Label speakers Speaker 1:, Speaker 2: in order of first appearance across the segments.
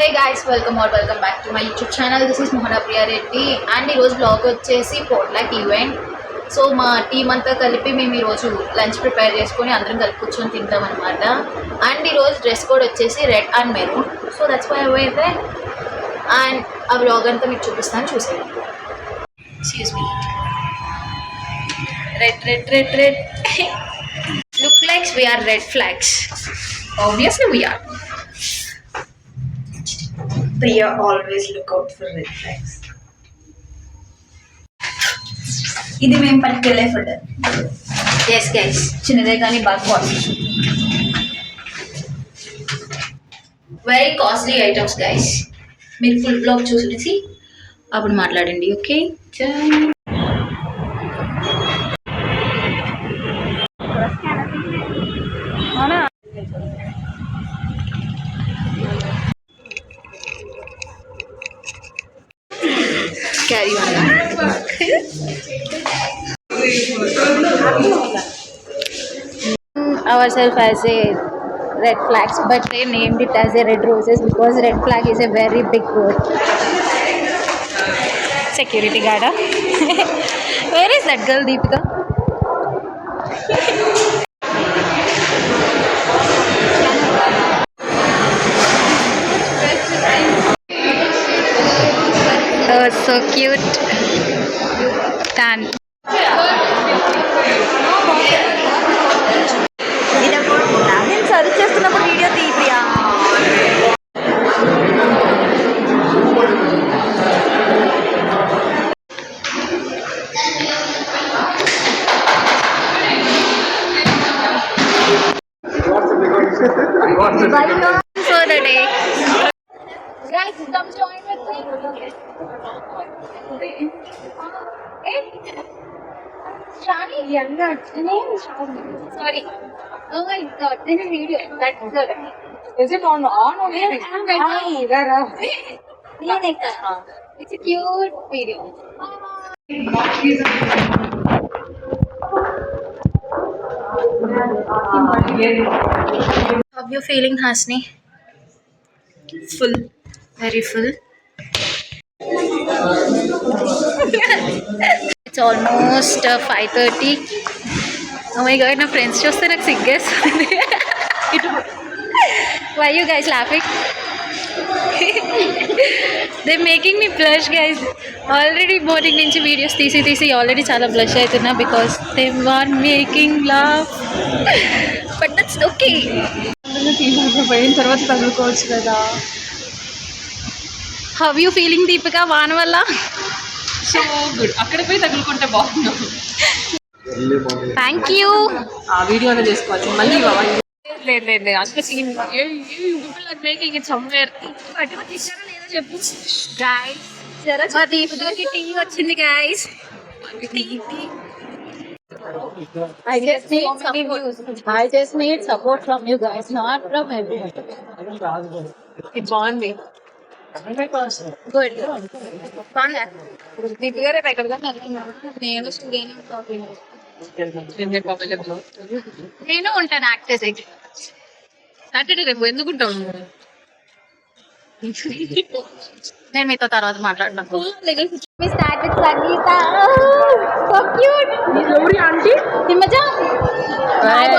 Speaker 1: Hey guys, welcome back to my YouTube channel. This is Mohana Priya Reddy and ఈ రోజు blog వచ్చేసి పోట్లాక్ event. So మా team అంతా కలిపి మేము ఈరోజు లంచ్ ప్రిపేర్ చేసుకొని అందరం కలిపి కూర్చొని తింటాం అనమాట. అండ్ ఈరోజు డ్రెస్ కోడ్ వచ్చేసి red and maroon. So that's why అయితే అండ్ ఆ బ్లాగ్ అంతా మీకు చూపిస్తాను, చూసేయండి. Excuse me. Red look like we are red flags. Obviously we are.
Speaker 2: Priya always look out for red flags. ఇది మేము పట్టుకెళ్ళే ఫుడ్.
Speaker 1: Yes guys,
Speaker 2: చిన్నదే కానీ బాగా costly.
Speaker 1: Very costly items guys. మీరు ఫుల్ బ్లాగ్ చూసి అప్పుడు మాట్లాడండి, okay? Carry on. Ourselves as a red flags, but they named it as a red roses because red flag is a very big word. Security guard. Where is that girl, Deepika? Oh, so cute. Done.
Speaker 2: నేను search చేస్తున్నప్పుడు video తీ Priya.
Speaker 1: For the day. Guys, come join with me. Hey, Shani, younger name is Shani. Sorry. Oh my God, this is video. That's good.
Speaker 2: Is it on or
Speaker 1: It's a cute video. How you feeling, Hasni?
Speaker 2: full.
Speaker 1: Very full. It's almost 5:30. Oh my God, my friends చూస్తే నాకు సిగ్గేస్తుంది. Why you guys laughing? They're making me blush, guys. Already morning నుంచి videos తీసి already చాలా blush అవుతున్నా because they are making laugh. But that's okay.
Speaker 2: పోయిన తర్వాత తగులుకోవచ్చు కదా.
Speaker 1: How you feeling, Deepika? వాన వల్ల
Speaker 2: సో గుడ్. అక్కడ పోయి తగులుకుంటే బాగున్నాం.
Speaker 1: Thank you.
Speaker 2: ఆ వీడియోనే చేసుకోవచ్చు మళ్ళీ. లేదు అంత సీన్ మేకింగ్ ఇట్ సమ్వేర్.
Speaker 1: చెప్పు గైస్. మా దీపికకి టీ వచ్చింది guys. I just need support from you guys, not from everyone.
Speaker 2: It's on me.
Speaker 1: Good. బాగుందా? దీపికరే పెట్టగా నేను నేను ఉంటాను యాక్టర్స్.
Speaker 2: సాటర్డే రేపు ఎందుకు ఉంటావు?
Speaker 1: నేను మీతో తర్వాత మాట్లాడతాను. We start with Sangeeta. So cute.
Speaker 2: Glory auntie.
Speaker 1: Himaja.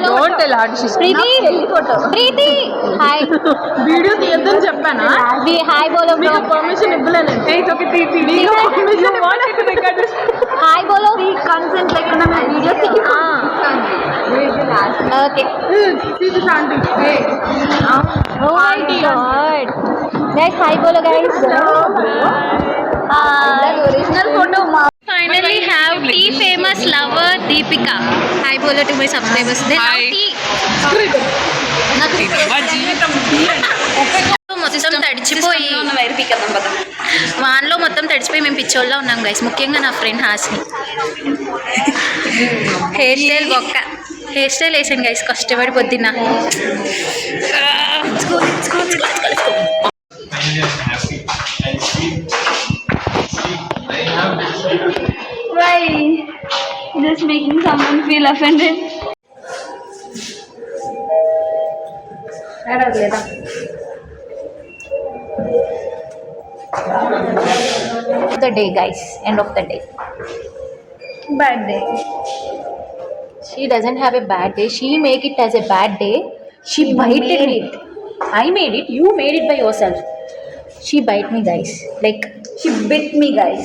Speaker 2: Don't tell her she's
Speaker 1: Preethi. Hi.
Speaker 2: Video తీయొద్దని చెప్పానా?
Speaker 1: హాయ్ బోలో.
Speaker 2: మీకు పర్మిషన్ ఇవ్వలేను. It's okay. Video permission want to record.
Speaker 1: Hi బోలో.
Speaker 2: కన్సెంట్ లేకుండా వీడియో తీయ.
Speaker 1: Okay.
Speaker 2: This is auntie. Hey.
Speaker 1: Oh my God. Guys, hi bolo guys. Original photo. Finally have tea famous lover Deepika. Hi bolo to my subscribers. Then
Speaker 2: Hi.
Speaker 1: tea. మొత్తం తడిచిపోయి వాన్లో మొత్తం తడిచిపోయి మేము పిచ్చోళ్ళ ఉన్నాం guys. ముఖ్యంగా నా friend Hasni. Hair style వేసాను guys కష్టపడి పొద్దున్న.
Speaker 3: Why? Just making someone feel offended.
Speaker 1: The day, guys. End of the day.
Speaker 3: Bad day.
Speaker 1: She doesn't have a bad day. She make it as a bad day. She bited
Speaker 3: made
Speaker 1: me. I made it. You made it by yourself. She bite me, guys. Like
Speaker 3: She bit me, guys.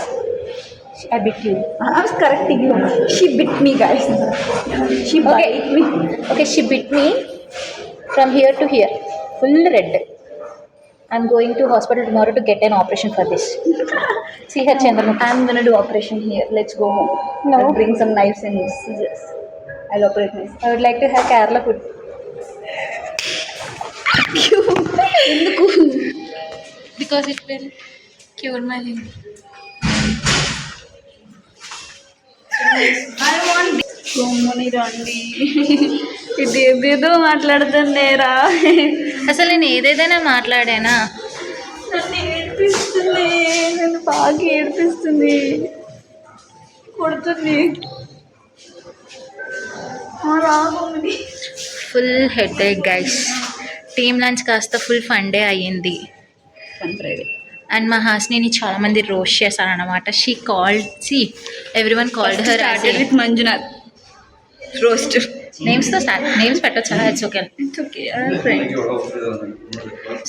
Speaker 1: I bit you.
Speaker 3: I was correcting you. She bit me, guys. She bit me.
Speaker 1: Okay, she bit me from here to here. Full red. I'm going to hospital tomorrow to get an operation for this. See her Chandramukhi.
Speaker 3: I'm gonna do operation here. Let's go home.
Speaker 1: No.
Speaker 3: I'll bring some knives and scissors. I'll operate myself.
Speaker 1: I would like to have Kerala food. Because it will cure my hair.
Speaker 3: గమ్ముని రండి ఇది ఏదేదో మాట్లాడుతుందేరా
Speaker 1: అసలు నేను ఏదేదైనా మాట్లాడానా?
Speaker 3: నన్ను ఏడిపిస్తుంది, నన్ను బాగా ఏడిపిస్తుంది, కొడుతుంది. రాగమ్మని
Speaker 1: full headache guys. Team lunch కాస్త ఫుల్ ఫన్ డే అయ్యింది. అండ్ మా హాస్ని చాలా మంది రోస్ట్ చేశారనమాట. She called everyone called her
Speaker 3: with Manjunath roast.
Speaker 1: నేమ్స్తో స్టార్ట్. నేమ్స్ పెట్టొచ్చా? It's okay.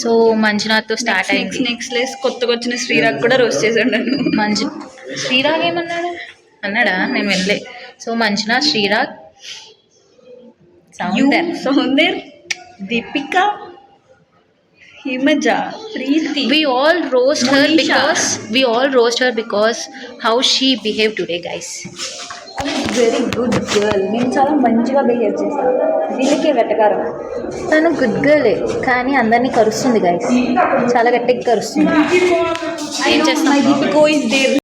Speaker 1: సో మంజునాథ్తో స్టార్ట్ అయింది.
Speaker 3: నెక్స్ట్ లెస్ కొత్తగా వచ్చిన శ్రీరాగ్ కూడా రోస్ట్ చేశాడు నన్ను.
Speaker 1: శ్రీరాగ్ ఏమన్నాడు? అన్నాడా? నేను వినలే. So Manjunath, Sreerag,
Speaker 3: Soundar, Deepika, Himaja, Preethi.
Speaker 1: we all roast
Speaker 3: Monisha.
Speaker 1: her because how she behaved today, guys.
Speaker 3: Very good girl. నేను చాలా మంచిగా బిహేవ్ చేశాను. దీనికే వెటకారం.
Speaker 1: తను గుడ్ గర్లే కానీ అందరినీ కరుస్తుంది గైస్. చాలా గట్టిగా కరుస్తుంది. ఏం చేస్తాం?
Speaker 3: మై దీపికో is there.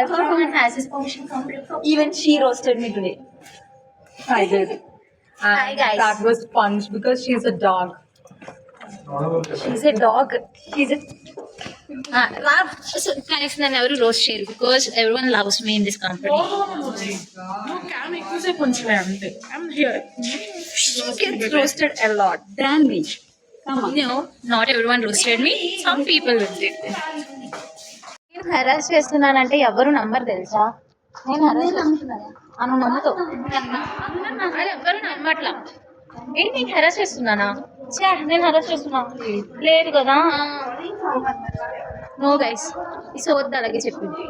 Speaker 1: Everyone has his permission complete.
Speaker 3: Even she roasted me today.
Speaker 2: I did.
Speaker 1: Hi, guys.
Speaker 2: That was punch because she's a dog.
Speaker 1: She's a dog. So guys, నేను ఎవరు రోస్ట్ చేయరు because everyone loves me in this company.
Speaker 2: No, can I say punch anti? I'm here. She gets roasted a lot.
Speaker 3: Than me. Come on.
Speaker 1: No, not everyone roasted me. Some people did. నేను harass చేస్తున్నానంటే ఎవరు నమ్మరు తెలుసా? నేను harass చేస్తున్నాను అను నమ్మతో అది ఎవరు నమ్మట్లా. ఏంటి నేను హెరాస్ చేస్తున్నానా? నేను హెరాస్ చేస్తున్నా లేదు కదా. నో గైస్, ఈ సోద్ది అలాగే చెప్పింది.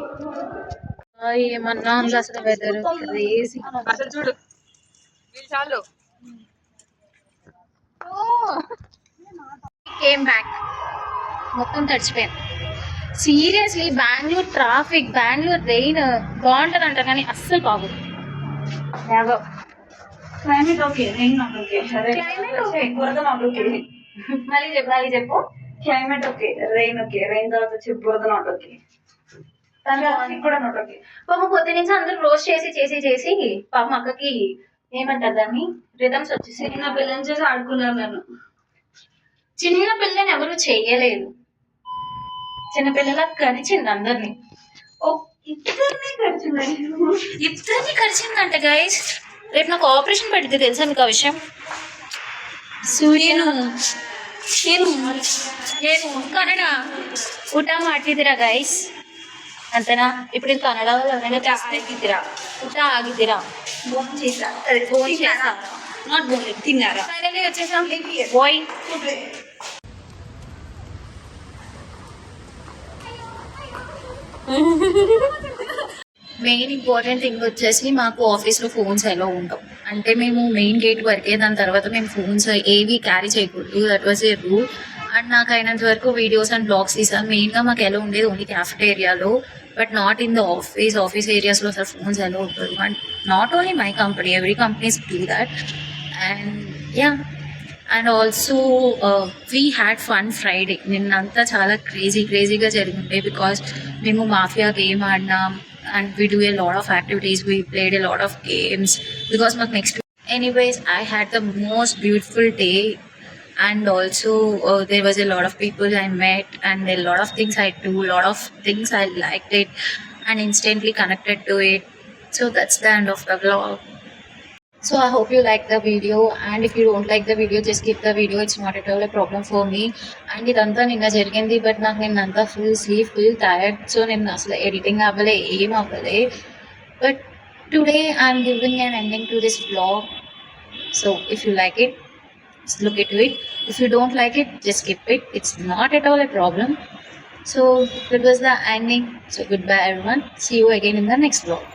Speaker 1: ఏమన్నా ఉంది అసలు వెదర్ క్రేజీ.
Speaker 2: అసలు చూడు వీళ్ళు చాలు.
Speaker 1: కేమ్ బ్యాక్ మొత్తం తడిచిపోయాను. Seriously Bengaluru traffic, Bengaluru rain బాగుంటుంది అంట కానీ అస్సలు బాగోదు.
Speaker 3: Climate okay, rain not okay.
Speaker 1: Climate okay.
Speaker 3: బురద not okay.
Speaker 1: మళ్ళీ చెప్పు.
Speaker 3: Climate okay, rain okay. Rain తర్వాత వచ్చి బురద not okay. ట్రాఫిక్ కూడా not okay.
Speaker 1: పాపం పొద్దు నుంచి అందరూ రోస్ట్ చేసి పాపం అక్కకి ఏమంటారు దాన్ని రిథమ్స్ వచ్చేసి
Speaker 3: చిన్న పిల్లని చేసి ఆడుకున్నాను నేను.
Speaker 1: చిన్న పిల్లని ఎవరు చెయ్యలేదు. చిన్నపిల్లలా కరిచింది అందరినీ.
Speaker 3: ఇద్దరిని కరిచిందండి.
Speaker 1: ఇద్దరిని కరిచిందంట గైస్. రేపు నాకు ఆపరేషన్ పడింది తెలుసా మీకు ఆ విషయం? ಏನು ಕನ್ನಡ ಊಟ ಮಾಡ್ತಿದ್ದೀರಾ ಗೈಸ್ ಅಂತನಾ? ఇప్పుడు ಇದು ಕನ್ನಡ ಆಗಿದ್ದೀರಾ? ಊಟ ಆಗಿದ್ದೀರಾ?
Speaker 3: తిన్నారా?
Speaker 1: ఫైనల్లీ వచ్చేసాం. బాయ్. మెయిన్ ఇంపార్టెంట్ థింగ్ వచ్చేసి మాకు ఆఫీస్లో ఫోన్స్ ఎలా ఉండవు. అంటే మేము మెయిన్ గేట్ వరకే, దాని తర్వాత మేము ఫోన్స్ ఏవి క్యారీ చేయకూడదు. That was a rule. And నాకు అయినంత వరకు వీడియోస్ అండ్ బ్లాగ్స్ తీసాను. మెయిన్గా మాకు ఎలా ఉండేది ఓన్లీ క్యాఫెటేరియాలో, but not in the office ఏరియాస్లో అసలు ఫోన్స్ ఎలా ఉంటుంది. And not only my company, every companies do that. And yeah, and also we had fun Friday. నిన్నంతా చాలా క్రేజీగా జరిగిండే బికాస్ మేము మాఫియా గేమ్ ఆడినాం. And we do a lot of activities, we played a lot of games because next week. Anyways, I had the most beautiful day, and also there was a lot of people I met and a lot of things I do, a lot of things I liked it and instantly connected to it. So that's the end of the vlog. So I hope you like the video, and if you don't like the video, just skip the video. It's not at all a problem for me. And ఇదంతా నిన్న జరిగింది, but నాకు నిన్నంతా full tired. So నేను అసలు editing అవ్వలే, ఏం అవ్వలే. But today I'm giving an ending to this vlog. So if you like it, just look into it. If you don't like it, just skip it. It's not at all a problem. So that was the ending. So goodbye everyone. See you again in the next vlog.